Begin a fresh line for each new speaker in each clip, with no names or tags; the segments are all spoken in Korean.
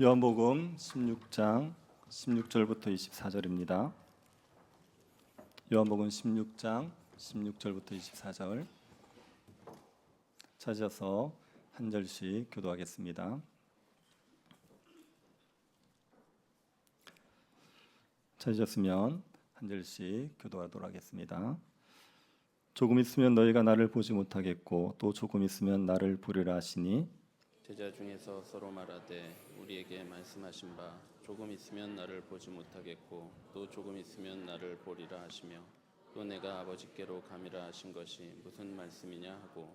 요한복음 16장 16절부터 24절입니다. 요한복음 16장 16절부터 24절 찾아서 한 절씩 교도하겠습니다. 찾으셨으면 한 절씩 교도하도록 하겠습니다. 조금 있으면 너희가 나를 보지 못하겠고 또 조금 있으면 나를 보리라 하시니
제자 중에서 서로 말하되 우리에게 말씀하신 바 조금 있으면 나를 보지 못하겠고 또 조금 있으면 나를 보리라 하시며 또 내가 아버지께로 가미라 하신 것이 무슨 말씀이냐 하고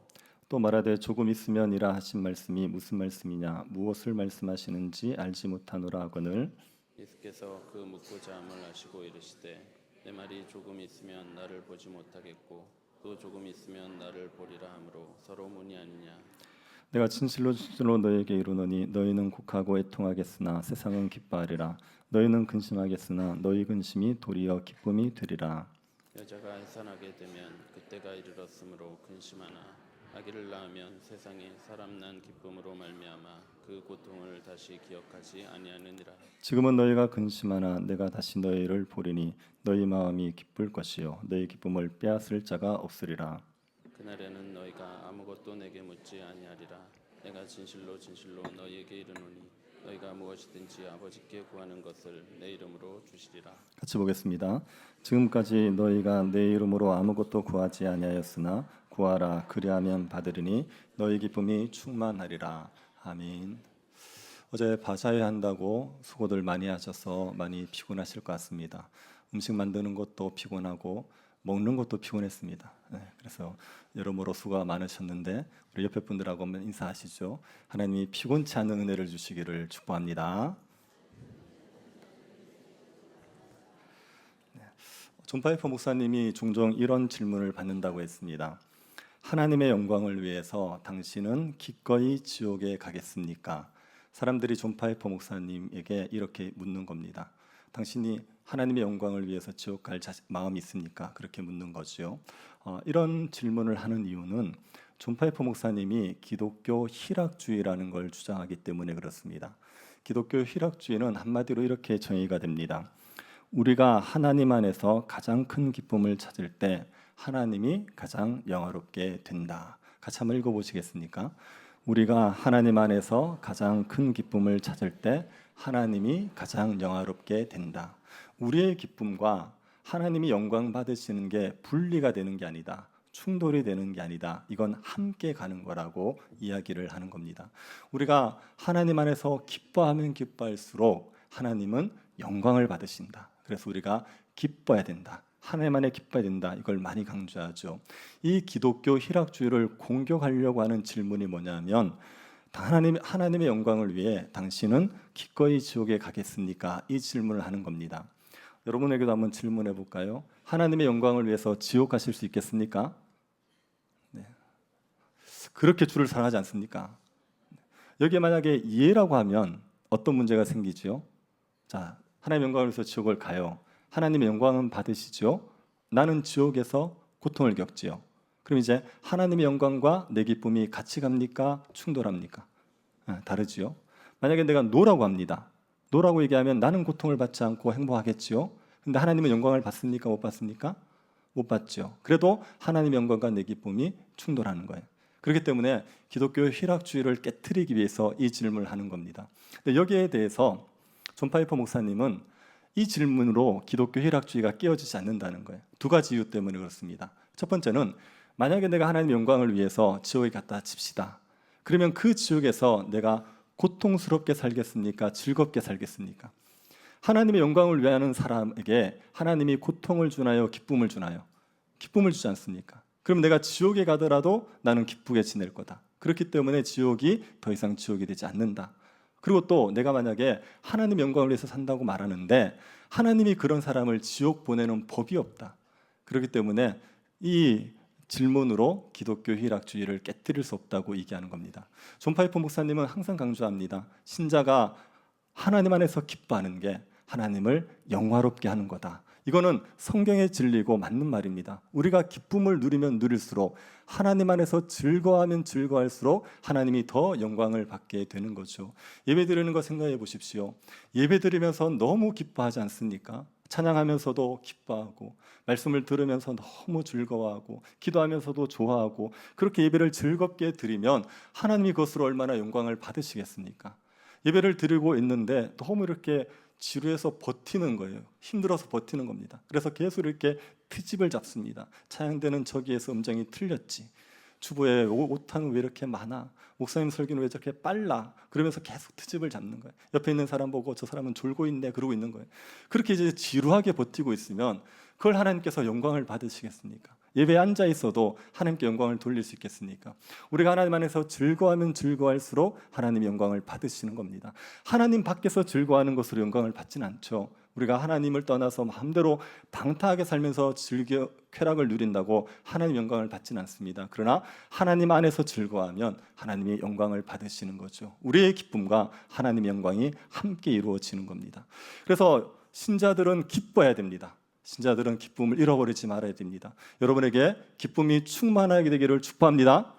또 말하되 조금 있으면이라 하신 말씀이 무슨 말씀이냐 무엇을 말씀하시는지 알지 못하노라 하거늘
예수께서 그 묻고자 함을 아시고 이르시되 내 말이 조금 있으면 나를 보지 못하겠고 또 조금 있으면 나를 보리라 하므로 서로 문의하느냐.
내가 진실로 진실로 너희에게 이르노니 너희는 곡하고 애통하겠으나 세상은 기뻐하리라. 너희는 근심하겠으나 너희 근심이 도리어 기쁨이 되리라.
여자가 해산하게 되면 그때가 이르렀으므로 근심하나 아기를 낳으면 세상에 사람 난 기쁨으로 말미암아 그 고통을 다시 기억하지 아니하느니라.
지금은 너희가 근심하나 내가 다시 너희를 보리니 너희 마음이 기쁠 것이요 너희 기쁨을 빼앗을 자가 없으리라.
그날에는 너희가 아무것도 내게 묻지 아니하리라. 내가 진실로 진실로 너희에게 이르노니 너희가 무엇이든지 아버지께 구하는 것을 내 이름으로 주시리라.
같이 보겠습니다. 지금까지 너희가 내 이름으로 아무것도 구하지 아니하였으나 구하라 그리하면 받으리니 너희 기쁨이 충만하리라. 아멘. 어제 바자회 한다고 수고들 많이 하셔서 많이 피곤하실 것 같습니다. 음식 만드는 것도 피곤하고 먹는 것도 피곤했습니다. 그래서 여러모로 수고가 많으셨는데 우리 옆에 분들하고 한번 인사하시죠. 하나님이 피곤치 않은 은혜를 주시기를 축복합니다. 존 파이퍼 목사님이 종종 이런 질문을 받는다고 했습니다. 하나님의 영광을 위해서 당신은 기꺼이 지옥에 가겠습니까? 사람들이 존 파이퍼 목사님에게 이렇게 묻는 겁니다. 당신이 하나님의 영광을 위해서 지옥 갈 마음이 있습니까? 그렇게 묻는 거죠. 이런 질문을 하는 이유는 존 파이퍼 목사님이 기독교 희락주의라는 걸 주장하기 때문에 그렇습니다. 기독교 희락주의는 한마디로 이렇게 정의가 됩니다. 우리가 하나님 안에서 가장 큰 기쁨을 찾을 때 하나님이 가장 영화롭게 된다. 같이 한번 읽어보시겠습니까? 우리가 하나님 안에서 가장 큰 기쁨을 찾을 때 하나님이 가장 영화롭게 된다. 우리의 기쁨과 하나님이 영광 받으시는 게 분리가 되는 게 아니다. 충돌이 되는 게 아니다. 이건 함께 가는 거라고 이야기를 하는 겁니다. 우리가 하나님 안에서 기뻐하면 기뻐할수록 하나님은 영광을 받으신다. 그래서 우리가 기뻐해야 된다. 하나님 안에 기뻐해야 된다. 이걸 많이 강조하죠. 이 기독교 희락주의를 공격하려고 하는 질문이 뭐냐면 하나님의 영광을 위해 당신은 기꺼이 지옥에 가겠습니까? 이 질문을 하는 겁니다. 여러분에게도 한번 질문해 볼까요? 하나님의 영광을 위해서 지옥 가실 수 있겠습니까? 네. 그렇게 주를 사랑하지 않습니까? 여기에 만약에 예라고 하면 어떤 문제가 생기죠? 자, 하나님의 영광을 위해서 지옥을 가요. 하나님의 영광은 받으시죠? 나는 지옥에서 고통을 겪지요. 그럼 이제 하나님의 영광과 내 기쁨이 같이 갑니까? 충돌합니까? 다르지요. 만약에 내가 노라고 합니다. 노라고 얘기하면 나는 고통을 받지 않고 행복하겠지요. 근데 하나님은 영광을 받습니까? 못 받습니까? 못 받죠. 그래도 하나님의 영광과 내 기쁨이 충돌하는 거예요. 그렇기 때문에 기독교의 희락주의를 깨트리기 위해서 이 질문을 하는 겁니다. 근데 여기에 대해서 존 파이퍼 목사님은 이 질문으로 기독교 희락주의가 깨어지지 않는다는 거예요. 두 가지 이유 때문에 그렇습니다. 첫 번째는 만약에 내가 하나님의 영광을 위해서 지옥에 갔다 칩시다. 그러면 그 지옥에서 내가 고통스럽게 살겠습니까? 즐겁게 살겠습니까? 하나님의 영광을 위하는 사람에게 하나님이 고통을 주나요? 기쁨을 주나요? 기쁨을 주지 않습니까? 그럼 내가 지옥에 가더라도 나는 기쁘게 지낼 거다. 그렇기 때문에 지옥이 더 이상 지옥이 되지 않는다. 그리고 또 내가 만약에 하나님의 영광을 위해서 산다고 말하는데 하나님이 그런 사람을 지옥 보내는 법이 없다. 그렇기 때문에 이 질문으로 기독교 희락주의를 깨뜨릴 수 없다고 얘기하는 겁니다. 존 파이퍼 목사님은 항상 강조합니다. 신자가 하나님 안에서 기뻐하는 게 하나님을 영화롭게 하는 거다. 이거는 성경의 진리고 맞는 말입니다. 우리가 기쁨을 누리면 누릴수록 하나님 안에서 즐거워하면 즐거워할수록 하나님이 더 영광을 받게 되는 거죠. 예배 드리는 거 생각해 보십시오. 예배 드리면서 너무 기뻐하지 않습니까? 찬양하면서도 기뻐하고 말씀을 들으면서 너무 즐거워하고 기도하면서도 좋아하고 그렇게 예배를 즐겁게 드리면 하나님이 그것으로 얼마나 영광을 받으시겠습니까? 예배를 드리고 있는데 너무 이렇게 지루해서 버티는 거예요. 힘들어서 버티는 겁니다. 그래서 계속 이렇게 트집을 잡습니다. 찬양대는 저기에서 음정이 틀렸지. 주보에 오타는 왜 이렇게 많아? 목사님 설교는 왜 저렇게 빨라? 그러면서 계속 트집을 잡는 거예요. 옆에 있는 사람 보고 저 사람은 졸고 있네 그러고 있는 거예요. 그렇게 이제 지루하게 버티고 있으면 그걸 하나님께서 영광을 받으시겠습니까? 예배에 앉아 있어도 하나님께 영광을 돌릴 수 있겠습니까? 우리가 하나님 안에서 즐거워하면 즐거워할수록 하나님이 영광을 받으시는 겁니다. 하나님 밖에서 즐거워하는 것으로 영광을 받지는 않죠. 우리가 하나님을 떠나서 마음대로 방탕하게 살면서 쾌락을 누린다고 하나님 영광을 받지는 않습니다. 그러나 하나님 안에서 즐거워하면 하나님이 영광을 받으시는 거죠. 우리의 기쁨과 하나님의 영광이 함께 이루어지는 겁니다. 그래서 신자들은 기뻐해야 됩니다. 신자들은 기쁨을 잃어버리지 말아야 됩니다. 여러분에게 기쁨이 충만하게 되기를 축복합니다.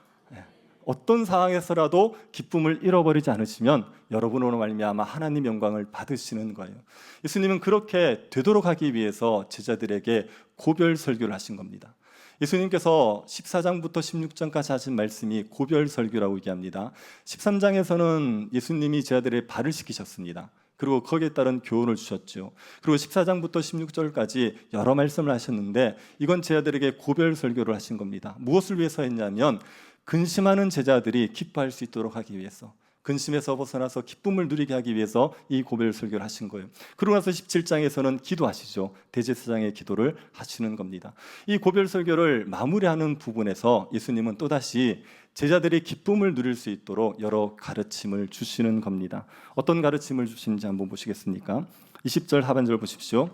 어떤 상황에서라도 기쁨을 잃어버리지 않으시면 여러분으로 말미암아 하나님 영광을 받으시는 거예요. 예수님은 그렇게 되도록 하기 위해서 제자들에게 고별 설교를 하신 겁니다. 예수님께서 14장부터 16장까지 하신 말씀이 고별 설교라고 얘기합니다. 13장에서는 예수님이 제자들의 발을 씻기셨습니다. 그리고 거기에 따른 교훈을 주셨죠. 그리고 14장부터 16절까지 여러 말씀을 하셨는데 이건 제자들에게 고별 설교를 하신 겁니다. 무엇을 위해서 했냐면 근심하는 제자들이 기뻐할 수 있도록 하기 위해서, 근심에서 벗어나서 기쁨을 누리게 하기 위해서 이 고별 설교를 하신 거예요. 그러고 나서 17장에서는 기도하시죠. 대제사장의 기도를 하시는 겁니다. 이 고별 설교를 마무리하는 부분에서 예수님은 또다시 제자들이 기쁨을 누릴 수 있도록 여러 가르침을 주시는 겁니다. 어떤 가르침을 주시는지 한번 보시겠습니까? 20절 하반절 보십시오.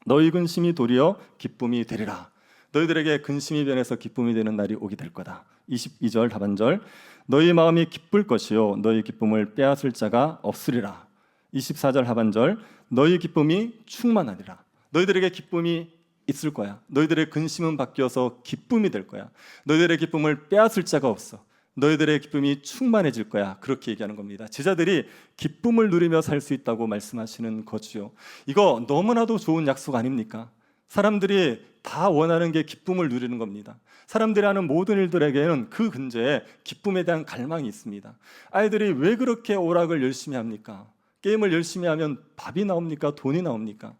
너희 근심이 도리어 기쁨이 되리라. 너희들에게 근심이 변해서 기쁨이 되는 날이 오게 될 거다. 22절 하반절. 너희 마음이 기쁠 것이요 너희 기쁨을 빼앗을 자가 없으리라. 24절 하반절. 너희 기쁨이 충만하리라. 너희들에게 기쁨이 있을 거야. 너희들의 근심은 바뀌어서 기쁨이 될 거야. 너희들의 기쁨을 빼앗을 자가 없어. 너희들의 기쁨이 충만해질 거야. 그렇게 얘기하는 겁니다. 제자들이 기쁨을 누리며 살 수 있다고 말씀하시는 거죠. 이거 너무나도 좋은 약속 아닙니까? 사람들이 다 원하는 게 기쁨을 누리는 겁니다. 사람들이 하는 모든 일들에게는 그 근저에 기쁨에 대한 갈망이 있습니다. 아이들이 왜 그렇게 오락을 열심히 합니까? 게임을 열심히 하면 밥이 나옵니까? 돈이 나옵니까?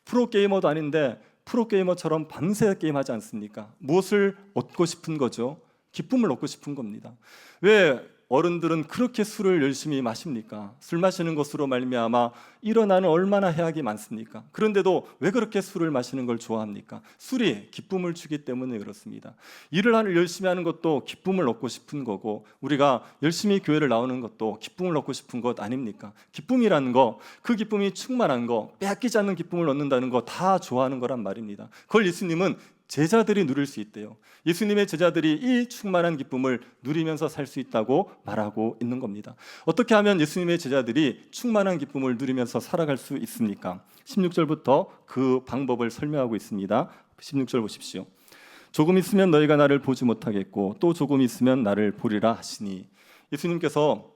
프로게이머도 아닌데 프로게이머처럼 밤새 게임하지 않습니까? 무엇을 얻고 싶은 거죠? 기쁨을 얻고 싶은 겁니다. 왜 어른들은 그렇게 술을 열심히 마십니까? 술 마시는 것으로 말미암아 일어나는 얼마나 해악이 많습니까? 그런데도 왜 그렇게 술을 마시는 걸 좋아합니까? 술이 기쁨을 주기 때문에 그렇습니다. 일을 열심히 하는 것도 기쁨을 얻고 싶은 거고 우리가 열심히 교회를 나오는 것도 기쁨을 얻고 싶은 것 아닙니까? 기쁨이라는 거, 그 기쁨이 충만한 거, 빼앗기지 않는 기쁨을 얻는다는 거 다 좋아하는 거란 말입니다. 그걸 예수님은 제자들이 누릴 수 있대요. 예수님의 제자들이 이 충만한 기쁨을 누리면서 살 수 있다고 말하고 있는 겁니다. 어떻게 하면 예수님의 제자들이 충만한 기쁨을 누리면서 살아갈 수 있습니까? 16절부터 그 방법을 설명하고 있습니다. 16절 보십시오. 조금 있으면 너희가 나를 보지 못하겠고 또 조금 있으면 나를 보리라 하시니. 예수님께서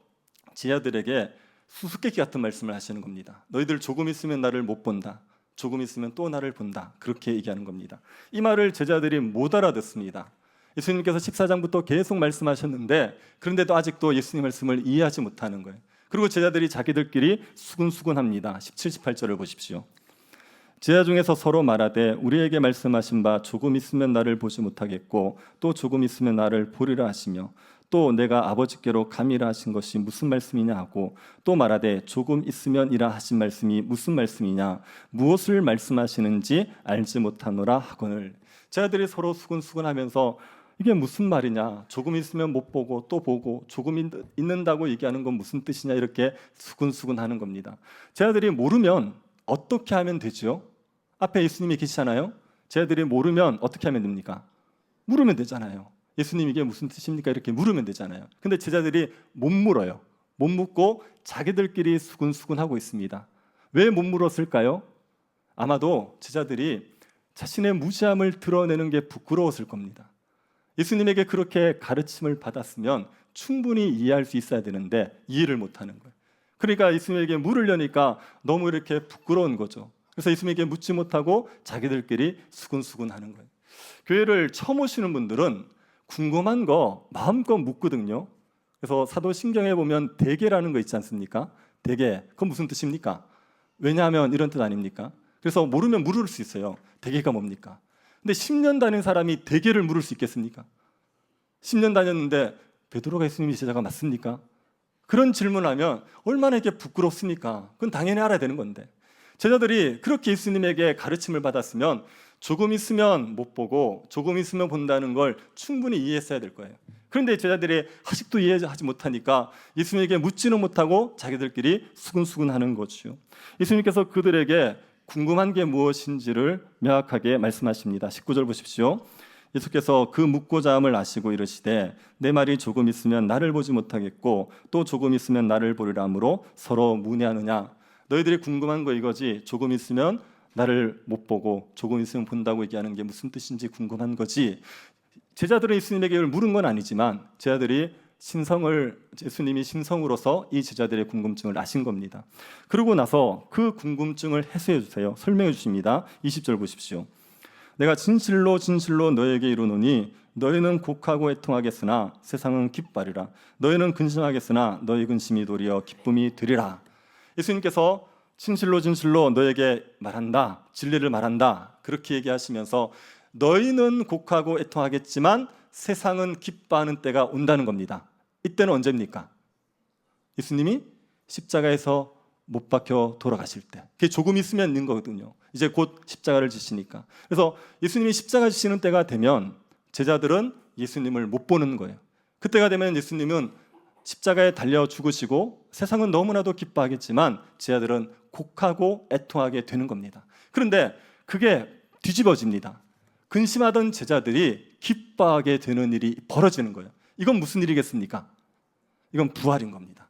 제자들에게 수수께끼 같은 말씀을 하시는 겁니다. 너희들 조금 있으면 나를 못 본다. 조금 있으면 또 나를 본다. 그렇게 얘기하는 겁니다. 이 말을 제자들이 못 알아듣습니다. 예수님께서 14장부터 계속 말씀하셨는데 그런데도 아직도 예수님 말씀을 이해하지 못하는 거예요. 그리고 제자들이 자기들끼리 수근수근합니다. 17, 18절을 보십시오. 제자 중에서 서로 말하되 우리에게 말씀하신 바 조금 있으면 나를 보지 못하겠고 또 조금 있으면 나를 보리라 하시며 또 내가 아버지께로 감이라 하신 것이 무슨 말씀이냐 하고 또 말하되 조금 있으면 이라 하신 말씀이 무슨 말씀이냐 무엇을 말씀하시는지 알지 못하노라 하거늘. 제자들이 서로 수근수근하면서 이게 무슨 말이냐, 조금 있으면 못 보고 또 보고 조금 있는다고 얘기하는 건 무슨 뜻이냐 이렇게 수근수근하는 겁니다. 제자들이 모르면 어떻게 하면 되죠? 앞에 예수님이 계시잖아요. 제자들이 모르면 어떻게 하면 됩니까? 물으면 되잖아요. 예수님 이게 무슨 뜻입니까? 이렇게 물으면 되잖아요. 근데 제자들이 못 물어요. 못 묻고 자기들끼리 수근수근하고 있습니다. 왜 못 물었을까요? 아마도 제자들이 자신의 무지함을 드러내는 게 부끄러웠을 겁니다. 예수님에게 그렇게 가르침을 받았으면 충분히 이해할 수 있어야 되는데 이해를 못하는 거예요. 그러니까 예수님에게 물으려니까 너무 이렇게 부끄러운 거죠. 그래서 예수님에게 묻지 못하고 자기들끼리 수근수근하는 거예요. 교회를 처음 오시는 분들은 궁금한 거 마음껏 묻거든요. 그래서 사도신경에 보면 대계라는 거 있지 않습니까? 대계, 그건 무슨 뜻입니까? 왜냐하면 이런 뜻 아닙니까? 그래서 모르면 물을 수 있어요. 대계가 뭡니까? 근데 10년 다닌 사람이 대계를 물을 수 있겠습니까? 10년 다녔는데 베드로가 예수님의 제자가 맞습니까? 그런 질문하면 얼마나 이게 부끄럽습니까? 그건 당연히 알아야 되는 건데 제자들이 그렇게 예수님에게 가르침을 받았으면 조금 있으면 못 보고 조금 있으면 본다는 걸 충분히 이해했어야 될 거예요. 그런데 제자들이 아직도 이해하지 못하니까 예수님에게 묻지는 못하고 자기들끼리 수근수근하는 거죠. 예수님께서 그들에게 궁금한 게 무엇인지를 명확하게 말씀하십니다. 19절 보십시오. 예수께서 그 묻고자 함을 아시고 이르시되 내 말이 조금 있으면 나를 보지 못하겠고 또 조금 있으면 나를 보리라 하므로 서로 문의하느냐. 너희들이 궁금한 거 이거지. 조금 있으면 나를 못 보고 조금 있으면 본다고 얘기하는 게 무슨 뜻인지 궁금한 거지. 제자들은 예수님에게 물은 건 아니지만 제자들이 예수님이 신성으로서 이 제자들의 궁금증을 아신 겁니다. 그러고 나서 그 궁금증을 해소해 주세요. 설명해 주십니다. 20절 보십시오. 내가 진실로 진실로 너에게 이르노니 너희는 곡하고 애통하겠으나 세상은 기뻐하리라. 너희는 근심하겠으나 너희 근심이 도리어 기쁨이 되리라. 예수님께서 진실로 진실로 너에게 말한다. 진리를 말한다. 그렇게 얘기하시면서 너희는 곡하고 애통하겠지만 세상은 기뻐하는 때가 온다는 겁니다. 이때는 언제입니까? 예수님이 십자가에서 못 박혀 돌아가실 때. 그게 조금 있으면 있는 거거든요. 이제 곧 십자가를 지시니까. 그래서 예수님이 십자가 지시는 때가 되면 제자들은 예수님을 못 보는 거예요. 그때가 되면 예수님은 십자가에 달려 죽으시고 세상은 너무나도 기뻐하겠지만 제자들은 곡하고 애통하게 되는 겁니다. 그런데 그게 뒤집어집니다. 근심하던 제자들이 기뻐하게 되는 일이 벌어지는 거예요. 이건 무슨 일이겠습니까? 이건 부활인 겁니다.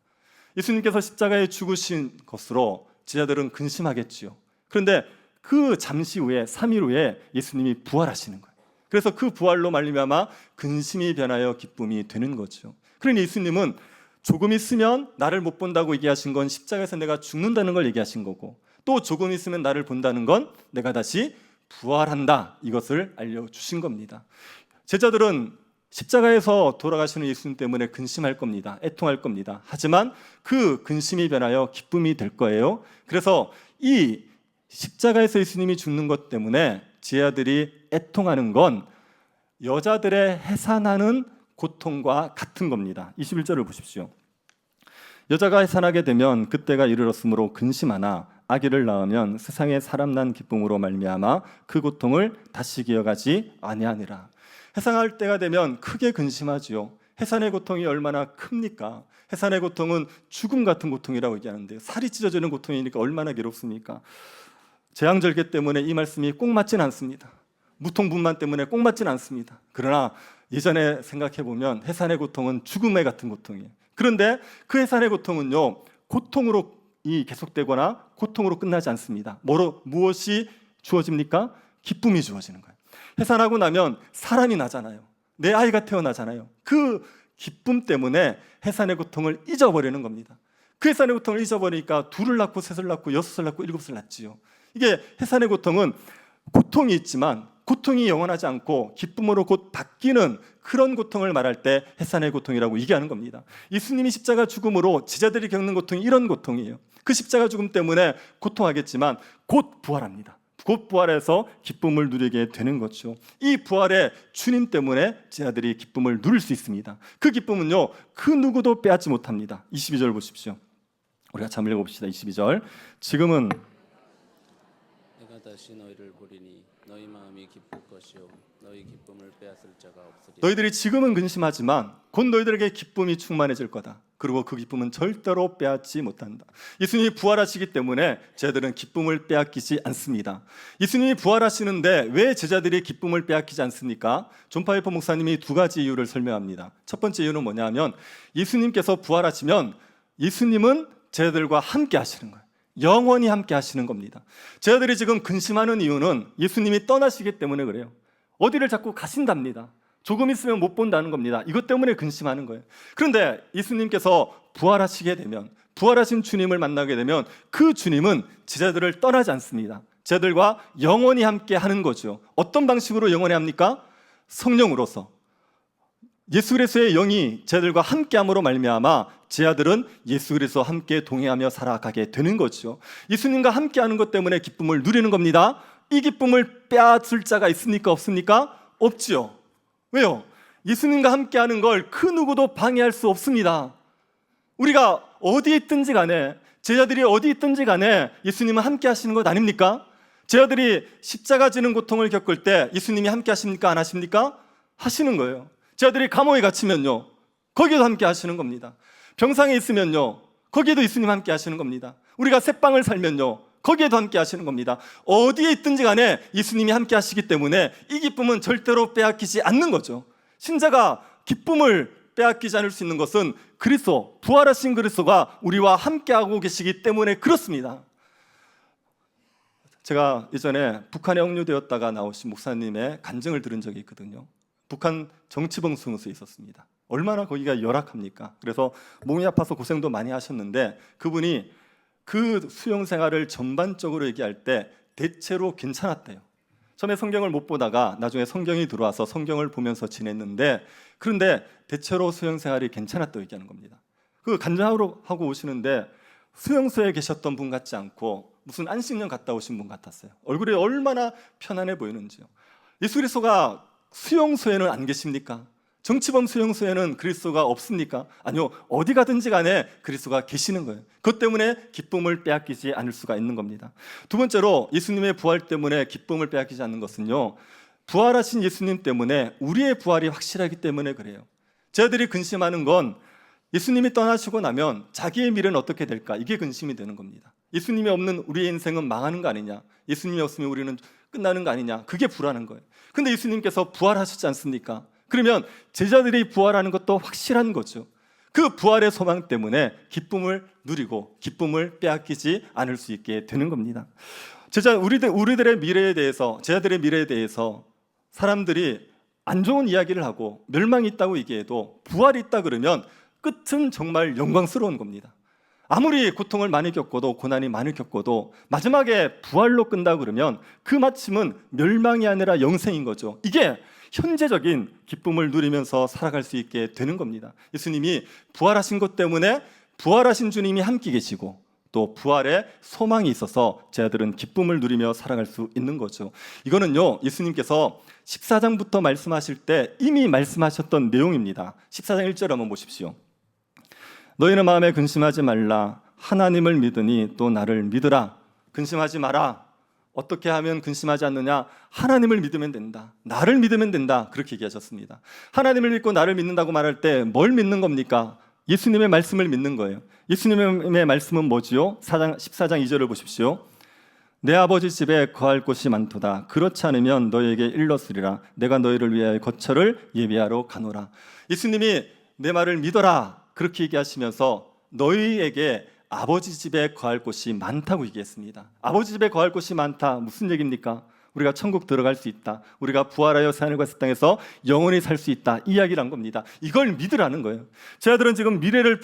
예수님께서 십자가에 죽으신 것으로 제자들은 근심하겠지요. 그런데 그 잠시 후에 3일 후에 예수님이 부활하시는 거예요. 그래서 그 부활로 말미암아 근심이 변하여 기쁨이 되는 거죠. 그러니 예수님은 조금 있으면 나를 못 본다고 얘기하신 건 십자가에서 내가 죽는다는 걸 얘기하신 거고 또 조금 있으면 나를 본다는 건 내가 다시 부활한다. 이것을 알려주신 겁니다. 제자들은 십자가에서 돌아가시는 예수님 때문에 근심할 겁니다. 애통할 겁니다. 하지만 그 근심이 변하여 기쁨이 될 거예요. 그래서 이 십자가에서 예수님이 죽는 것 때문에 제자들이 애통하는 건 여자들의 해산하는 고통과 같은 겁니다. 21절을 보십시오. 여자가 해산하게 되면 그때가 이르렀으므로 근심하나 아기를 낳으면 세상에 사람 난 기쁨으로 말미암아 그 고통을 다시 기억하지 아니하니라. 해산할 때가 되면 크게 근심하지요. 해산의 고통이 얼마나 큽니까? 해산의 고통은 죽음 같은 고통이라고 얘기하는데 살이 찢어지는 고통이니까 얼마나 괴롭습니까? 재앙절개 때문에 이 말씀이 꼭 맞진 않습니다. 무통분만 때문에 꼭 맞진 않습니다. 그러나 예전에 생각해보면 해산의 고통은 죽음의 같은 고통이에요. 그런데 그 해산의 고통은요, 고통으로 계속되거나 고통으로 끝나지 않습니다. 무엇이 주어집니까? 기쁨이 주어지는 거예요. 해산하고 나면 사람이 나잖아요. 내 아이가 태어나잖아요. 그 기쁨 때문에 해산의 고통을 잊어버리는 겁니다. 그 해산의 고통을 잊어버리니까 둘을 낳고 셋을 낳고 여섯을 낳고 일곱을 낳지요. 이게 해산의 고통은 고통이 있지만 고통이 영원하지 않고 기쁨으로 곧 바뀌는 그런 고통을 말할 때 해산의 고통이라고 얘기하는 겁니다. 예수님이 십자가 죽음으로 제자들이 겪는 고통이 이런 고통이에요. 그 십자가 죽음 때문에 고통하겠지만 곧 부활합니다. 곧 부활해서 기쁨을 누리게 되는 거죠. 이 부활의 주님 때문에 제자들이 기쁨을 누릴 수 있습니다. 그 기쁨은요, 그 누구도 빼앗지 못합니다. 22절 보십시오. 우리가 잠을 읽어봅시다. 22절. 지금은
내가 다시 너희를 보리니 너희 마음이 기쁠 것이요 너희 기쁨을 빼앗을 자가 없으리라.
너희들이 지금은 근심하지만 곧 너희들에게 기쁨이 충만해질 거다. 그리고 그 기쁨은 절대로 빼앗지 못한다. 예수님이 부활하시기 때문에 제자들은 기쁨을 빼앗기지 않습니다. 예수님이 부활하시는데 왜 제자들이 기쁨을 빼앗기지 않습니까? 존 파이퍼 목사님이 두 가지 이유를 설명합니다. 첫 번째 이유는 뭐냐면 예수님께서 부활하시면 예수님은 제자들과 함께 하시는 거예요. 영원히 함께 하시는 겁니다. 저희들이 지금 근심하는 이유는 예수님이 떠나시기 때문에 그래요. 어디를 자꾸 가신답니다. 조금 있으면 못 본다는 겁니다. 이것 때문에 근심하는 거예요. 그런데 예수님께서 부활하시게 되면, 부활하신 주님을 만나게 되면 그 주님은 제자들을 떠나지 않습니다. 제자들과 영원히 함께 하는 거죠. 어떤 방식으로 영원히 합니까? 성령으로서. 예수 그리스도의 영이 제자들과 함께함으로 말미암아 제자들은 예수 그리스도와 함께 동행하며 살아가게 되는 거죠. 예수님과 함께하는 것 때문에 기쁨을 누리는 겁니다. 이 기쁨을 빼앗을 자가 있습니까? 없습니까? 없지요. 왜요? 예수님과 함께하는 걸 그 누구도 방해할 수 없습니다. 우리가 어디에 있든지 간에, 제자들이 어디 있든지 간에 예수님은 함께 하시는 것 아닙니까? 제자들이 십자가 지는 고통을 겪을 때 예수님이 함께 하십니까? 안 하십니까? 하시는 거예요. 제자들이 감옥에 갇히면요, 거기도 함께 하시는 겁니다. 병상에 있으면요, 거기에도 예수님 함께 하시는 겁니다. 우리가 새빵을 살면요, 거기에도 함께 하시는 겁니다. 어디에 있든지 간에 예수님이 함께 하시기 때문에 이 기쁨은 절대로 빼앗기지 않는 거죠. 신자가 기쁨을 빼앗기지 않을 수 있는 것은 그리스도, 부활하신 그리스도가 우리와 함께하고 계시기 때문에 그렇습니다. 제가 예전에 북한에 억류되었다가 나오신 목사님의 간증을 들은 적이 있거든요. 북한 정치봉수소에 있었습니다. 얼마나 거기가 열악합니까? 그래서 몸이 아파서 고생도 많이 하셨는데 그분이 그 수용 생활을 전반적으로 얘기할 때 대체로 괜찮았대요. 처음에 성경을 못 보다가 나중에 성경이 들어와서 성경을 보면서 지냈는데, 그런데 대체로 수용 생활이 괜찮았다고 얘기하는 겁니다. 그 간증하러 하고 오시는데 수용소에 계셨던 분 같지 않고 무슨 안식년 갔다 오신 분 같았어요. 얼굴이 얼마나 편안해 보이는지요. 예수 그리스도가 수용소에는 안 계십니까? 정치범 수용소에는 그리스도가 없습니까? 아니요, 어디 가든지 간에 그리스도가 계시는 거예요. 그것 때문에 기쁨을 빼앗기지 않을 수가 있는 겁니다. 두 번째로 예수님의 부활 때문에 기쁨을 빼앗기지 않는 것은요, 부활하신 예수님 때문에 우리의 부활이 확실하기 때문에 그래요. 저희들이 근심하는 건 예수님이 떠나시고 나면 자기의 미래는 어떻게 될까? 이게 근심이 되는 겁니다. 예수님이 없는 우리의 인생은 망하는 거 아니냐? 예수님이 없으면 우리는 끝나는 거 아니냐? 그게 불안한 거예요. 근데 예수님께서 부활하셨지 않습니까? 그러면 제자들이 부활하는 것도 확실한 거죠. 그 부활의 소망 때문에 기쁨을 누리고 기쁨을 빼앗기지 않을 수 있게 되는 겁니다. 우리들의 미래에 대해서, 제자들의 미래에 대해서 사람들이 안 좋은 이야기를 하고 멸망이 있다고 얘기해도 부활이 있다 그러면 끝은 정말 영광스러운 겁니다. 아무리 고통을 많이 겪어도, 고난이 많이 겪어도 마지막에 부활로 끝다 그러면 그 마침은 멸망이 아니라 영생인 거죠. 이게 현재적인 기쁨을 누리면서 살아갈 수 있게 되는 겁니다. 예수님이 부활하신 것 때문에 부활하신 주님이 함께 계시고 또 부활에 소망이 있어서 제자들은 기쁨을 누리며 살아갈 수 있는 거죠. 이거는요, 예수님께서 14장부터 말씀하실 때 이미 말씀하셨던 내용입니다. 14장 1절 한번 보십시오. 너희는 마음에 근심하지 말라. 하나님을 믿으니 또 나를 믿으라. 근심하지 마라. 어떻게 하면 근심하지 않느냐? 하나님을 믿으면 된다. 나를 믿으면 된다. 그렇게 얘기하셨습니다. 하나님을 믿고 나를 믿는다고 말할 때 뭘 믿는 겁니까? 예수님의 말씀을 믿는 거예요. 예수님의 말씀은 뭐지요? 14장 2절을 보십시오. 내 아버지 집에 거할 곳이 많도다. 그렇지 않으면 너희에게 일렀으리라. 내가 너희를 위하여 거처를 예비하러 가노라. 예수님이 내 말을 믿어라. 그렇게 얘기하시면서 너희에게 아버지 집에 거할 곳이 많다고 얘기했습니다. 아버지 집에 거할 곳이 많다. 무슨 얘기입니까? 우리가 천국 들어갈 수 있다. 우리가 부활하여 하늘과 새 땅에서 영원히 살 수 있다. 이 이야기를 한 겁니다. 이걸 믿으라는 거예요. 제자들은 지금 미래를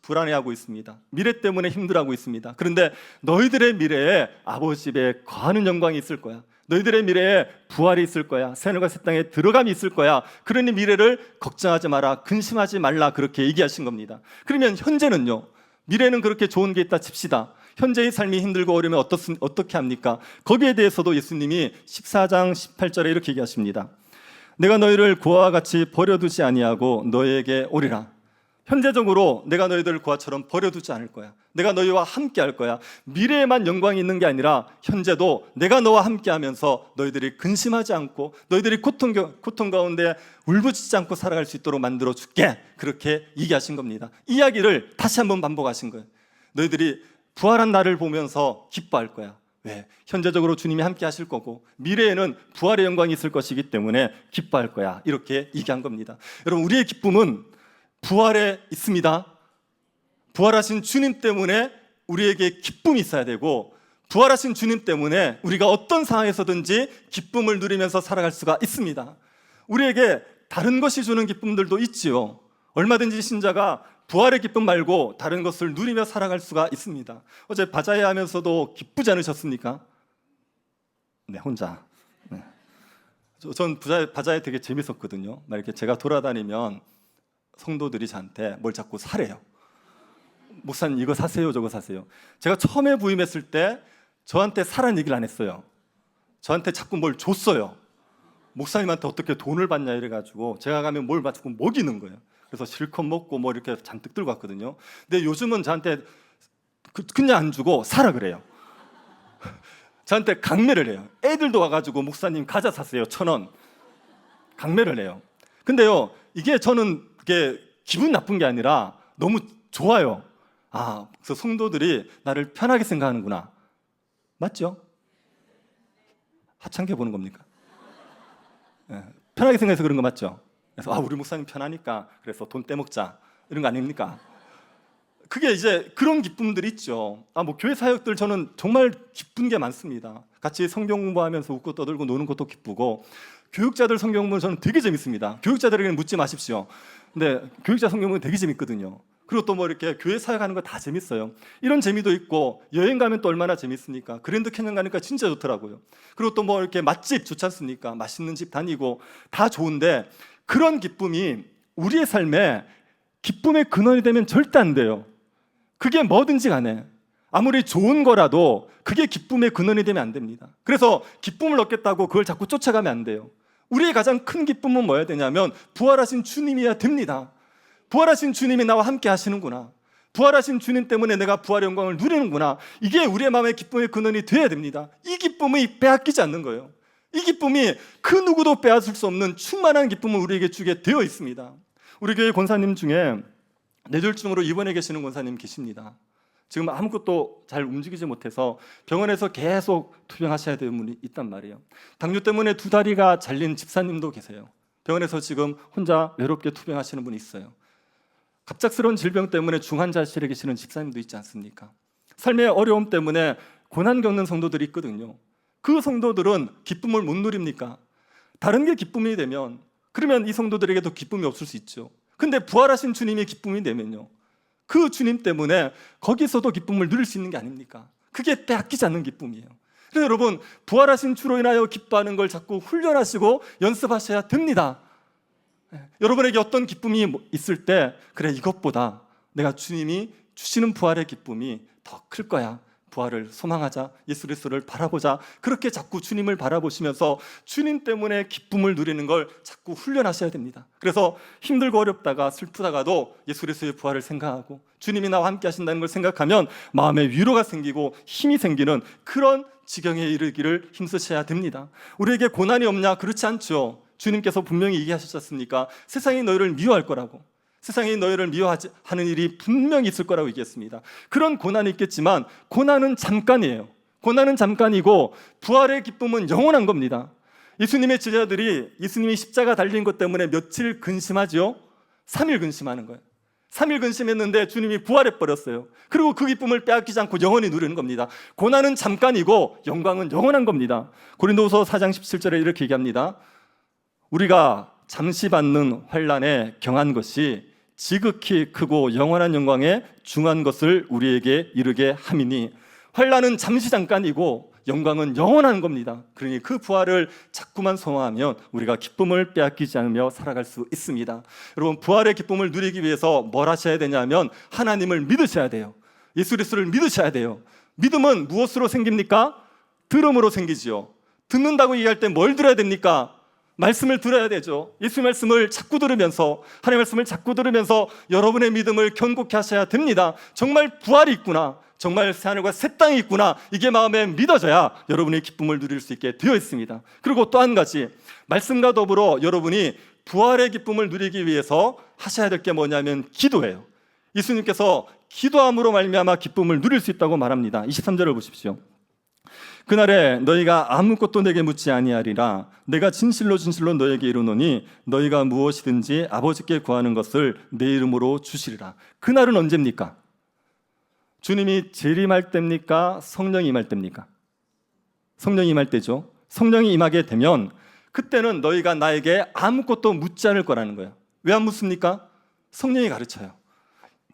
불안해하고 있습니다. 미래 때문에 힘들어하고 있습니다. 그런데 너희들의 미래에 아버지 집에 거하는 영광이 있을 거야. 너희들의 미래에 부활이 있을 거야. 하늘과 새 땅에 들어감이 있을 거야. 그러니 미래를 걱정하지 마라. 근심하지 말라. 그렇게 얘기하신 겁니다. 그러면 현재는요, 미래는 그렇게 좋은 게 있다 칩시다. 현재의 삶이 힘들고 어려우면 어떻게 합니까? 거기에 대해서도 예수님이 14장 18절에 이렇게 얘기하십니다. 내가 너희를 고아와 같이 버려두지 아니하고 너희에게 오리라. 현재적으로 내가 너희들을 고아처럼 버려두지 않을 거야. 내가 너희와 함께 할 거야. 미래에만 영광이 있는 게 아니라 현재도 내가 너와 함께 하면서 너희들이 근심하지 않고 너희들이 고통 가운데 울부짖지 않고 살아갈 수 있도록 만들어 줄게. 그렇게 얘기하신 겁니다. 이 이야기를 다시 한번 반복하신 거예요. 너희들이 부활한 나를 보면서 기뻐할 거야. 왜? 현재적으로 주님이 함께 하실 거고 미래에는 부활의 영광이 있을 것이기 때문에 기뻐할 거야. 이렇게 얘기한 겁니다. 여러분, 우리의 기쁨은 부활에 있습니다. 부활하신 주님 때문에 우리에게 기쁨이 있어야 되고 부활하신 주님 때문에 우리가 어떤 상황에서든지 기쁨을 누리면서 살아갈 수가 있습니다. 우리에게 다른 것이 주는 기쁨들도 있지요. 얼마든지 신자가 부활의 기쁨 말고 다른 것을 누리며 살아갈 수가 있습니다. 어제 바자회 하면서도 기쁘지 않으셨습니까? 네, 혼자. 네. 전 바자회 되게 재밌었거든요. 막 이렇게 제가 돌아다니면 성도들이 저한테 뭘 자꾸 사래요. 목사님 이거 사세요, 저거 사세요. 제가 처음에 부임했을 때 저한테 사라는 얘기를 안 했어요. 저한테 자꾸 뭘 줬어요. 목사님한테 어떻게 돈을 받냐 이래가지고 제가 가면 뭘 자꾸 먹이는 거예요. 그래서 실컷 먹고 뭐 이렇게 잔뜩 들고 왔거든요. 근데 요즘은 저한테 그냥 안 주고 사라 그래요. 저한테 강매를 해요. 애들도 와가지고 목사님 과자 사세요, 1,000원. 강매를 해요. 근데요, 이게 저는 이게 기분 나쁜 게 아니라 너무 좋아요. 아, 그래서 성도들이 나를 편하게 생각하는구나. 맞죠? 하찮게 보는 겁니까? 네, 편하게 생각해서 그런 거 맞죠? 그래서 우리 목사님 편하니까 그래서 돈 떼먹자 이런 거 아닙니까? 그게 이제 그런 기쁨들이 있죠. 뭐 교회 사역들 저는 정말 기쁜 게 많습니다. 같이 성경 공부하면서 웃고 떠들고 노는 것도 기쁘고, 교육자들 성경 공부는 저는 되게 재밌습니다. 교육자들에게는 묻지 마십시오. 근데 교육자 성경 공부는 되게 재밌거든요. 그리고 또 뭐 이렇게 교회 사역하는 거 다 재밌어요. 이런 재미도 있고, 여행 가면 또 얼마나 재밌습니까? 그랜드 캐년 가니까 진짜 좋더라고요. 그리고 또 뭐 이렇게 맛집 좋지 않습니까? 맛있는 집 다니고 다 좋은데, 그런 기쁨이 우리의 삶에 기쁨의 근원이 되면 절대 안 돼요. 그게 뭐든지 간에 아무리 좋은 거라도 그게 기쁨의 근원이 되면 안 됩니다. 그래서 기쁨을 얻겠다고 그걸 자꾸 쫓아가면 안 돼요. 우리의 가장 큰 기쁨은 뭐여야 되냐면 부활하신 주님이어야 됩니다. 부활하신 주님이 나와 함께 하시는구나, 부활하신 주님 때문에 내가 부활의 영광을 누리는구나, 이게 우리의 마음의 기쁨의 근원이 되어야 됩니다. 이 기쁨이 빼앗기지 않는 거예요. 이 기쁨이 그 누구도 빼앗을 수 없는 충만한 기쁨을 우리에게 주게 되어 있습니다. 우리 교회 권사님 중에 뇌졸중으로 입원해 계시는 권사님 계십니다. 지금 아무것도 잘 움직이지 못해서 병원에서 계속 투병하셔야 되는 분이 있단 말이에요. 당뇨 때문에 2다리가 잘린 집사님도 계세요. 병원에서 지금 혼자 외롭게 투병하시는 분이 있어요. 갑작스러운 질병 때문에 중환자실에 계시는 집사님도 있지 않습니까? 삶의 어려움 때문에 고난 겪는 성도들이 있거든요. 그 성도들은 기쁨을 못 누립니까? 다른 게 기쁨이 되면 그러면 이 성도들에게도 기쁨이 없을 수 있죠. 근데 부활하신 주님이 기쁨이 되면요, 그 주님 때문에 거기서도 기쁨을 누릴 수 있는 게 아닙니까? 그게 빼앗기지 않는 기쁨이에요. 그래서 여러분, 부활하신 주로 인하여 기뻐하는 걸 자꾸 훈련하시고 연습하셔야 됩니다. 여러분에게 어떤 기쁨이 있을 때, 그래, 이것보다 내가 주님이 주시는 부활의 기쁨이 더 클 거야, 부활을 소망하자, 예수 그리스도를 바라보자, 그렇게 자꾸 주님을 바라보시면서 주님 때문에 기쁨을 누리는 걸 자꾸 훈련하셔야 됩니다. 그래서 힘들고 어렵다가 슬프다가도 예수 그리스도의 부활을 생각하고 주님이 나와 함께 하신다는 걸 생각하면 마음에 위로가 생기고 힘이 생기는 그런 지경에 이르기를 힘쓰셔야 됩니다. 우리에게 고난이 없냐? 그렇지 않죠. 주님께서 분명히 얘기하셨지 않습니까? 세상이 너희를 미워할 거라고, 세상이 너희를 미워하는 일이 분명히 있을 거라고 얘기했습니다. 그런 고난이 있겠지만 고난은 잠깐이에요. 고난은 잠깐이고 부활의 기쁨은 영원한 겁니다. 예수님의 제자들이 예수님이 십자가 달린 것 때문에 며칠 근심하죠? 3일 근심하는 거예요. 3일 근심했는데 주님이 부활해버렸어요. 그리고 그 기쁨을 빼앗기지 않고 영원히 누리는 겁니다. 고난은 잠깐이고 영광은 영원한 겁니다. 고린도후서 4장 17절에 이렇게 얘기합니다. 우리가 잠시 받는 환난에 경한 것이 지극히 크고 영원한 영광에 중한 것을 우리에게 이르게 함이니, 환난은 잠시 잠깐이고 영광은 영원한 겁니다. 그러니 그 부활을 자꾸만 소망하면 우리가 기쁨을 빼앗기지 않으며 살아갈 수 있습니다. 여러분, 부활의 기쁨을 누리기 위해서 뭘 하셔야 되냐면 하나님을 믿으셔야 돼요. 예수 그리스도를 믿으셔야 돼요. 믿음은 무엇으로 생깁니까? 들음으로 생기지요. 듣는다고 얘기할 때 뭘 들어야 됩니까? 말씀을 들어야 되죠. 예수 말씀을 자꾸 들으면서, 하나님의 말씀을 자꾸 들으면서 여러분의 믿음을 견고케 하셔야 됩니다. 정말 부활이 있구나, 정말 새하늘과 새 땅이 있구나, 이게 마음에 믿어져야 여러분의 기쁨을 누릴 수 있게 되어 있습니다. 그리고 또 한 가지, 말씀과 더불어 여러분이 부활의 기쁨을 누리기 위해서 하셔야 될 게 뭐냐면 기도예요. 예수님께서 기도함으로 말미암아 기쁨을 누릴 수 있다고 말합니다. 23절을 보십시오. 그날에 너희가 아무것도 내게 묻지 아니하리라. 내가 진실로 진실로 너희에게 이르노니 너희가 무엇이든지 아버지께 구하는 것을 내 이름으로 주시리라. 그날은 언제입니까? 주님이 재림할 때입니까? 성령이 임할 때입니까? 성령이 임할 때죠. 성령이 임하게 되면 그때는 너희가 나에게 아무것도 묻지 않을 거라는 거예요. 왜 안 묻습니까? 성령이 가르쳐요.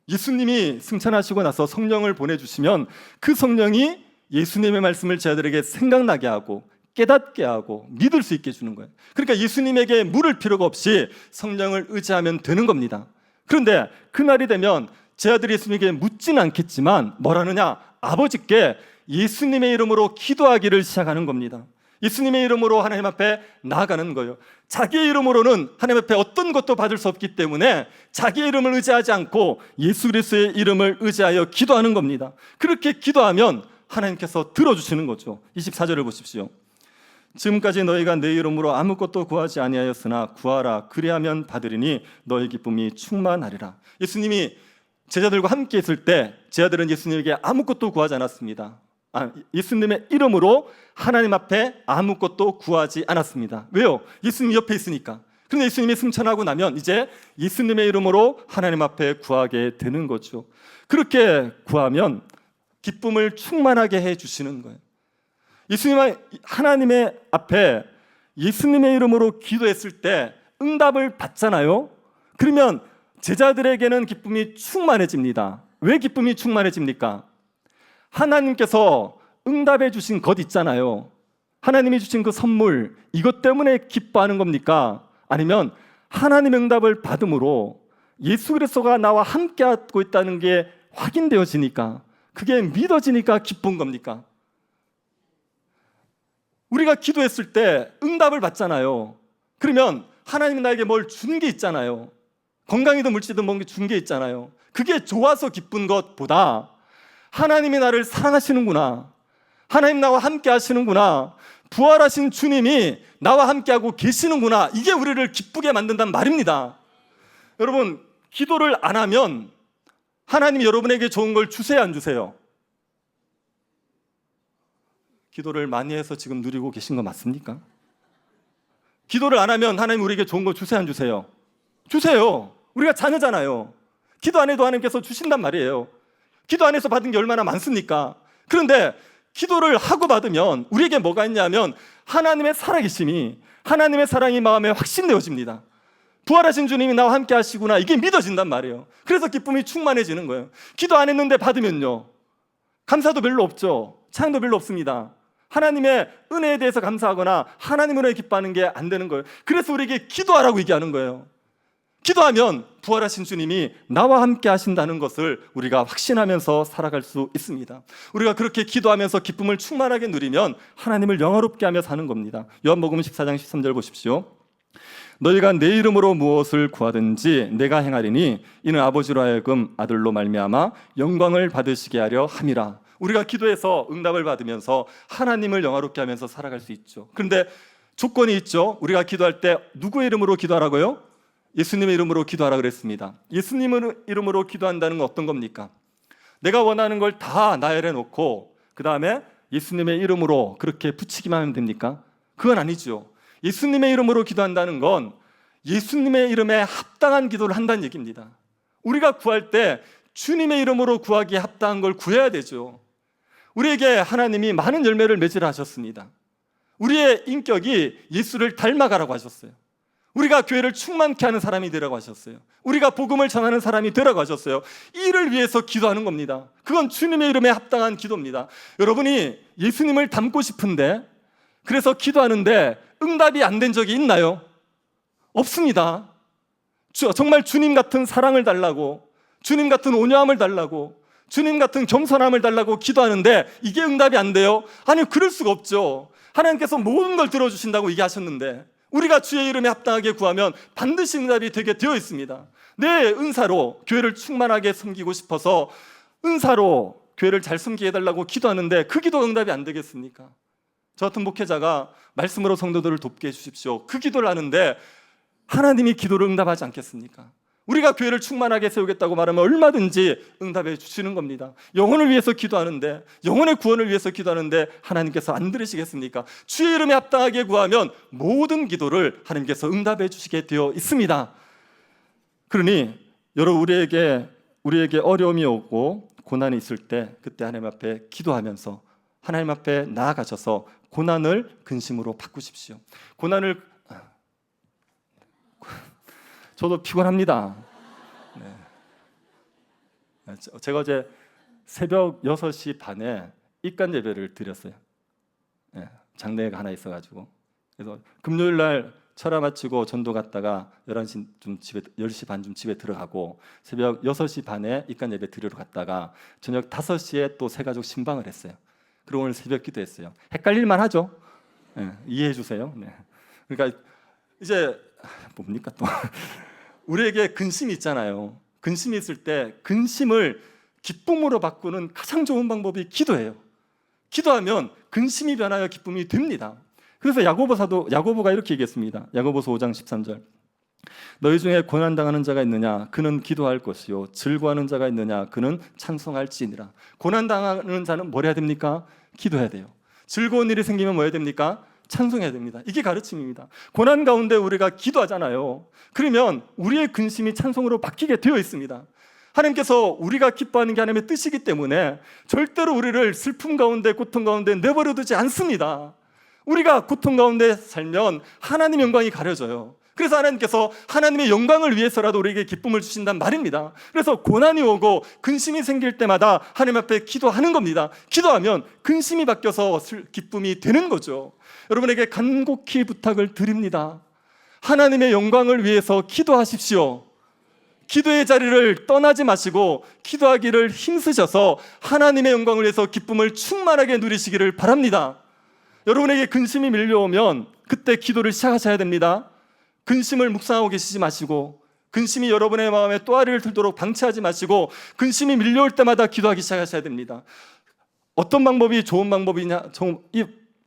예수님이 승천하시고 나서 성령을 보내주시면 그 성령이 예수님의 말씀을 저희들에게 생각나게 하고 깨닫게 하고 믿을 수 있게 해주는 거예요. 그러니까 예수님에게 물을 필요가 없이 성령을 의지하면 되는 겁니다. 그런데 그날이 되면 제 아들이 예수님에게 묻지는 않겠지만 뭐라느냐? 아버지께 예수님의 이름으로 기도하기를 시작하는 겁니다. 예수님의 이름으로 하나님 앞에 나아가는 거예요. 자기의 이름으로는 하나님 앞에 어떤 것도 받을 수 없기 때문에 자기의 이름을 의지하지 않고 예수 그리스도의 이름을 의지하여 기도하는 겁니다. 그렇게 기도하면 하나님께서 들어주시는 거죠. 24절을 보십시오. 지금까지 너희가 내 이름으로 아무것도 구하지 아니하였으나 구하라 그리하면 받으리니 너희 기쁨이 충만하리라. 예수님이 제자들과 함께 있을 때 제자들은 예수님에게 아무것도 구하지 않았습니다. 예수님의 이름으로 하나님 앞에 아무것도 구하지 않았습니다. 왜요? 예수님 옆에 있으니까. 그런데 예수님이 승천하고 나면 이제 예수님의 이름으로 하나님 앞에 구하게 되는 거죠. 그렇게 구하면 기쁨을 충만하게 해주시는 거예요. 예수님은 하나님의 앞에 예수님의 이름으로 기도했을 때 응답을 받잖아요. 그러면 제자들에게는 기쁨이 충만해집니다. 왜 기쁨이 충만해집니까? 하나님께서 응답해 주신 것 있잖아요. 하나님이 주신 그 선물, 이것 때문에 기뻐하는 겁니까? 아니면 하나님의 응답을 받음으로 예수 그리스도가 나와 함께하고 있다는 게 확인되어지니까, 그게 믿어지니까 기쁜 겁니까? 우리가 기도했을 때 응답을 받잖아요. 그러면 하나님이 나에게 뭘 준 게 있잖아요. 건강이든 물질이든 뭔가 준 게 있잖아요. 그게 좋아서 기쁜 것보다 하나님이 나를 사랑하시는구나, 하나님 나와 함께 하시는구나, 부활하신 주님이 나와 함께하고 계시는구나, 이게 우리를 기쁘게 만든단 말입니다. 여러분, 기도를 안 하면 하나님이 여러분에게 좋은 걸 주세요, 안 주세요? 기도를 많이 해서 지금 누리고 계신 거 맞습니까? 기도를 안 하면 하나님 우리에게 좋은 거 주세요, 안 주세요? 주세요. 우리가 자녀잖아요. 기도 안 해도 하나님께서 주신단 말이에요. 기도 안 해서 받은 게 얼마나 많습니까? 그런데 기도를 하고 받으면 우리에게 뭐가 있냐면 하나님의 살아계심이, 하나님의 사랑이 마음에 확신되어집니다. 부활하신 주님이 나와 함께 하시구나, 이게 믿어진단 말이에요. 그래서 기쁨이 충만해지는 거예요. 기도 안 했는데 받으면요, 감사도 별로 없죠. 찬양도 별로 없습니다. 하나님의 은혜에 대해서 감사하거나 하나님 은혜에 기뻐하는 게 안 되는 거예요. 그래서 우리에게 기도하라고 얘기하는 거예요. 기도하면 부활하신 주님이 나와 함께 하신다는 것을 우리가 확신하면서 살아갈 수 있습니다. 우리가 그렇게 기도하면서 기쁨을 충만하게 누리면 하나님을 영화롭게 하며 사는 겁니다. 요한복음 14장 13절 보십시오. 너희가 내 이름으로 무엇을 구하든지 내가 행하리니 이는 아버지로 하여금 아들로 말미암아 영광을 받으시게 하려 함이라. 우리가 기도해서 응답을 받으면서 하나님을 영화롭게 하면서 살아갈 수 있죠. 그런데 조건이 있죠. 우리가 기도할 때 누구의 이름으로 기도하라고요? 예수님의 이름으로 기도하라 그랬습니다. 예수님의 이름으로 기도한다는 건 어떤 겁니까? 내가 원하는 걸 다 나열해 놓고 그 다음에 예수님의 이름으로 그렇게 붙이기만 하면 됩니까? 그건 아니죠. 예수님의 이름으로 기도한다는 건 예수님의 이름에 합당한 기도를 한다는 얘기입니다. 우리가 구할 때 주님의 이름으로 구하기에 합당한 걸 구해야 되죠. 우리에게 하나님이 많은 열매를 맺으라 하셨습니다. 우리의 인격이 예수를 닮아가라고 하셨어요. 우리가 교회를 충만케 하는 사람이 되라고 하셨어요. 우리가 복음을 전하는 사람이 되라고 하셨어요. 이를 위해서 기도하는 겁니다. 그건 주님의 이름에 합당한 기도입니다. 여러분이 예수님을 닮고 싶은데 그래서 기도하는데 응답이 안 된 적이 있나요? 없습니다. 정말 주님 같은 사랑을 달라고, 주님 같은 온유함을 달라고, 주님 같은 겸손함을 달라고 기도하는데 이게 응답이 안 돼요? 아니요, 그럴 수가 없죠. 하나님께서 모든 걸 들어주신다고 얘기하셨는데 우리가 주의 이름에 합당하게 구하면 반드시 응답이 되게 되어 있습니다. 내 은사로 교회를 충만하게 섬기고 싶어서 은사로 교회를 잘 섬기게 해달라고 기도하는데 그 기도가 응답이 안 되겠습니까? 저 같은 목회자가 말씀으로 성도들을 돕게 해주십시오, 그 기도를 하는데 하나님이 기도를 응답하지 않겠습니까? 우리가 교회를 충만하게 세우겠다고 말하면 얼마든지 응답해 주시는 겁니다. 영혼을 위해서 기도하는데, 영혼의 구원을 위해서 기도하는데 하나님께서 안 들으시겠습니까? 주의 이름에 합당하게 구하면 모든 기도를 하나님께서 응답해 주시게 되어 있습니다. 그러니 여러분, 우리에게 어려움이 오고 고난이 있을 때 그때 하나님 앞에 기도하면서 하나님 앞에 나아가셔서 고난을 근심으로 바꾸십시오. 고난을 저도 피곤합니다. 네. 제가 어제 새벽 6시 반에 입간 예배를 드렸어요. 네. 장례가 하나 있어가지고 그래서 금요일 날 철화 마치고 전도 갔다가 10시 반쯤 집에 들어가고 새벽 6시 반에 입간 예배 드리러 갔다가 저녁 5시에 또 새 가족 신방을 했어요. 그리고 오늘 새벽 기도했어요. 헷갈릴만 하죠. 네, 이해해 주세요. 네. 그러니까 이제 뭡니까 또 우리에게 근심이 있잖아요. 근심이 있을 때 근심을 기쁨으로 바꾸는 가장 좋은 방법이 기도예요. 기도하면 근심이 변하여 기쁨이 됩니다. 그래서 야고보가 이렇게 얘기했습니다. 야고보서 5장 13절. 너희 중에 고난당하는 자가 있느냐? 그는 기도할 것이요. 즐거워하는 자가 있느냐? 그는 찬송할지니라. 고난당하는 자는 뭘 해야 됩니까? 기도해야 돼요. 즐거운 일이 생기면 뭐 해야 됩니까? 찬송해야 됩니다. 이게 가르침입니다. 고난 가운데 우리가 기도하잖아요. 그러면 우리의 근심이 찬송으로 바뀌게 되어 있습니다. 하나님께서 우리가 기뻐하는 게 하나님의 뜻이기 때문에 절대로 우리를 슬픔 가운데 고통 가운데 내버려 두지 않습니다. 우리가 고통 가운데 살면 하나님의 영광이 가려져요. 그래서 하나님께서 하나님의 영광을 위해서라도 우리에게 기쁨을 주신단 말입니다. 그래서 고난이 오고 근심이 생길 때마다 하나님 앞에 기도하는 겁니다. 기도하면 근심이 바뀌어서 기쁨이 되는 거죠. 여러분에게 간곡히 부탁을 드립니다. 하나님의 영광을 위해서 기도하십시오. 기도의 자리를 떠나지 마시고 기도하기를 힘쓰셔서 하나님의 영광을 위해서 기쁨을 충만하게 누리시기를 바랍니다. 여러분에게 근심이 밀려오면 그때 기도를 시작하셔야 됩니다. 근심을 묵상하고 계시지 마시고 근심이 여러분의 마음에 또아리를 들도록 방치하지 마시고 근심이 밀려올 때마다 기도하기 시작하셔야 됩니다. 어떤 방법이 좋은 방법이냐?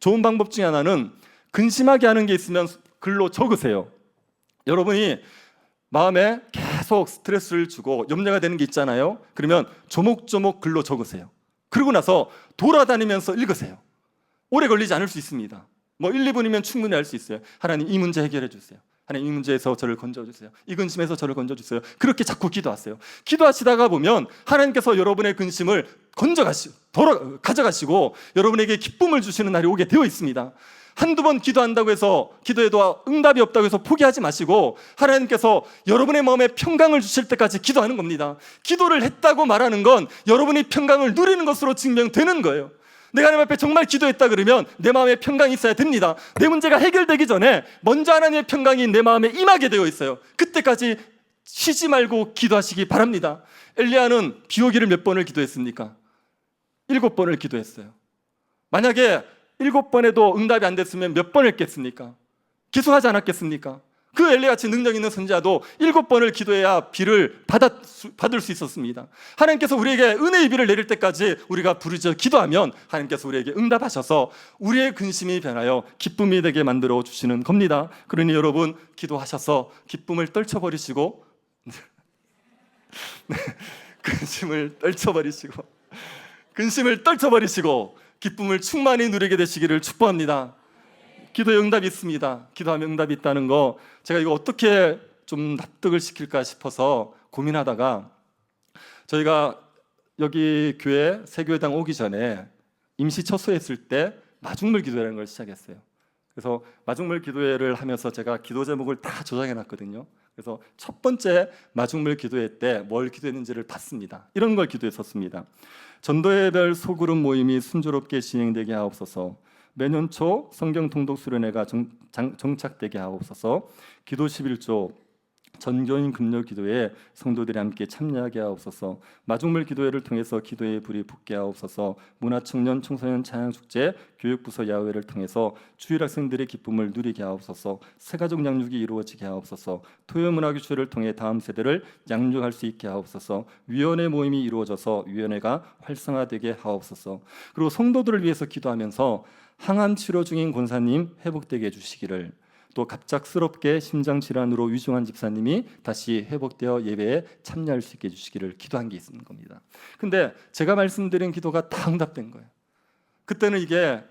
좋은 방법 중에 하나는 근심하게 하는 게 있으면 글로 적으세요. 여러분이 마음에 계속 스트레스를 주고 염려가 되는 게 있잖아요. 그러면 조목조목 글로 적으세요. 그러고 나서 돌아다니면서 읽으세요. 오래 걸리지 않을 수 있습니다. 1, 2분이면 충분히 할 수 있어요. 하나님 이 문제 해결해 주세요. 하나님 이 문제에서 저를 건져주세요. 이 근심에서 저를 건져주세요. 그렇게 자꾸 기도하세요. 기도하시다가 보면 하나님께서 여러분의 근심을 가져가시고 여러분에게 기쁨을 주시는 날이 오게 되어 있습니다. 한두 번 기도한다고 해서 기도해도 응답이 없다고 해서 포기하지 마시고 하나님께서 여러분의 마음에 평강을 주실 때까지 기도하는 겁니다. 기도를 했다고 말하는 건 여러분이 평강을 누리는 것으로 증명되는 거예요. 내가 하나님 앞에 정말 기도했다 그러면 내 마음에 평강이 있어야 됩니다. 내 문제가 해결되기 전에 먼저 하나님의 평강이 내 마음에 임하게 되어 있어요. 그때까지 쉬지 말고 기도하시기 바랍니다. 엘리야는 비 오기를 몇 번을 기도했습니까? 7번을 기도했어요. 만약에 7번에도 응답이 안 됐으면 몇 번을 깼습니까? 계속하지 않았겠습니까? 그 엘리야같이 능력 있는 선지자도 7번을 기도해야 비를 받을 수 있었습니다. 하나님께서 우리에게 은혜의 비를 내릴 때까지 우리가 부르짖어 기도하면 하나님께서 우리에게 응답하셔서 우리의 근심이 변하여 기쁨이 되게 만들어 주시는 겁니다. 그러니 여러분 기도하셔서 기쁨을 떨쳐버리시고 근심을 떨쳐버리시고 기쁨을 충만히 누리게 되시기를 축복합니다. 기도에 응답이 있습니다. 기도하면 응답이 있다는 거 제가 이거 어떻게 좀 납득을 시킬까 싶어서 고민하다가 저희가 여기 교회 새교회당 오기 전에 임시 처소했을 때 마중물 기도회라는 걸 시작했어요. 그래서 마중물 기도회를 하면서 제가 기도 제목을 다 조정해 놨거든요. 그래서 첫 번째 마중물 기도회 때 뭘 기도했는지를 봤습니다. 이런 걸 기도했었습니다. 전도회별 소그룹 모임이 순조롭게 진행되게 하옵소서. 매년 초 성경 통독 수련회가 정착되게 하옵소서. 기도 11조 전교인 금요 기도에 성도들이 함께 참여하게 하옵소서. 마중물 기도회를 통해서 기도의 불이 붙게 하옵소서. 문화청년 청소년 찬양축제 교육부서 야외를 통해서 주일 학생들의 기쁨을 누리게 하옵소서. 새가족 양육이 이루어지게 하옵소서. 토요문화교실을 통해 다음 세대를 양육할 수 있게 하옵소서. 위원회 모임이 이루어져서 위원회가 활성화되게 하옵소서. 그리고 성도들을 위해서 기도하면서 항암 치료 중인 권사님 회복되게 해주시기를, 또 갑작스럽게 심장질환으로 위중한 집사님이 다시 회복되어 예배에 참여할 수 있게 해주시기를 기도한 게 있는 겁니다. 근데 제가 말씀드린 기도가 다 응답된 거예요. 그때는 이게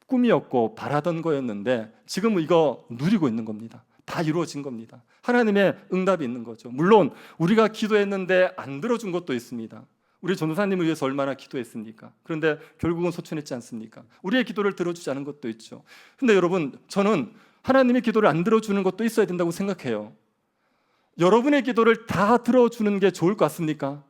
꿈이었고 바라던 거였는데 지금은 이거 누리고 있는 겁니다. 다 이루어진 겁니다. 하나님의 응답이 있는 거죠. 물론 우리가 기도했는데 안 들어준 것도 있습니다. 우리 전도사님을 위해서 얼마나 기도했습니까? 그런데 결국은 소천했지 않습니까? 우리의 기도를 들어주지 않은 것도 있죠. 근데 여러분, 저는 하나님의 기도를 안 들어주는 것도 있어야 된다고 생각해요. 여러분의 기도를 다 들어주는 게 좋을 것 같습니까?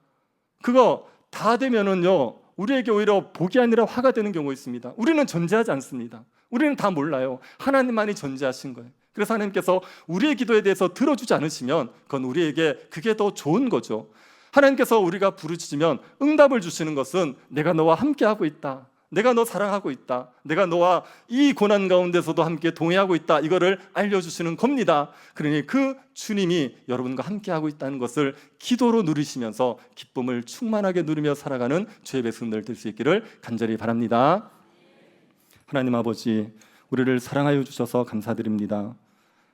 그거 다 되면은요, 우리에게 오히려 복이 아니라 화가 되는 경우가 있습니다. 우리는 존재하지 않습니다. 우리는 다 몰라요. 하나님만이 존재하신 거예요. 그래서 하나님께서 우리의 기도에 대해서 들어주지 않으시면 그건 우리에게 그게 더 좋은 거죠. 하나님께서 우리가 부르짖으면 응답을 주시는 것은 내가 너와 함께하고 있다, 내가 너 사랑하고 있다, 내가 너와 이 고난 가운데서도 함께 동행하고 있다, 이거를 알려주시는 겁니다. 그러니 그 주님이 여러분과 함께하고 있다는 것을 기도로 누리시면서 기쁨을 충만하게 누리며 살아가는 주의 백성들 될 수 있기를 간절히 바랍니다. 하나님 아버지, 우리를 사랑하여 주셔서 감사드립니다.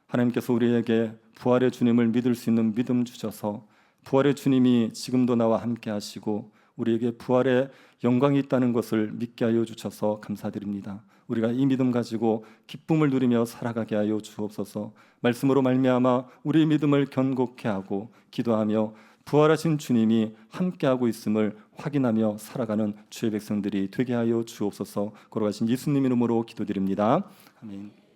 하나님께서 우리에게 부활의 주님을 믿을 수 있는 믿음 주셔서 부활의 주님이 지금도 나와 함께 하시고 우리에게 부활의 영광이 있다는 것을 믿게 하여 주셔서 감사드립니다. 우리가 이 믿음 가지고 기쁨을 누리며 살아가게 하여 주옵소서. 말씀으로 말미암아 우리의 믿음을 견고케 하고 기도하며 부활하신 주님이 함께하고 있음을 확인하며 살아가는 주의 백성들이 되게 하여 주옵소서. 걸어가신 예수님 이름으로 기도드립니다. 아멘.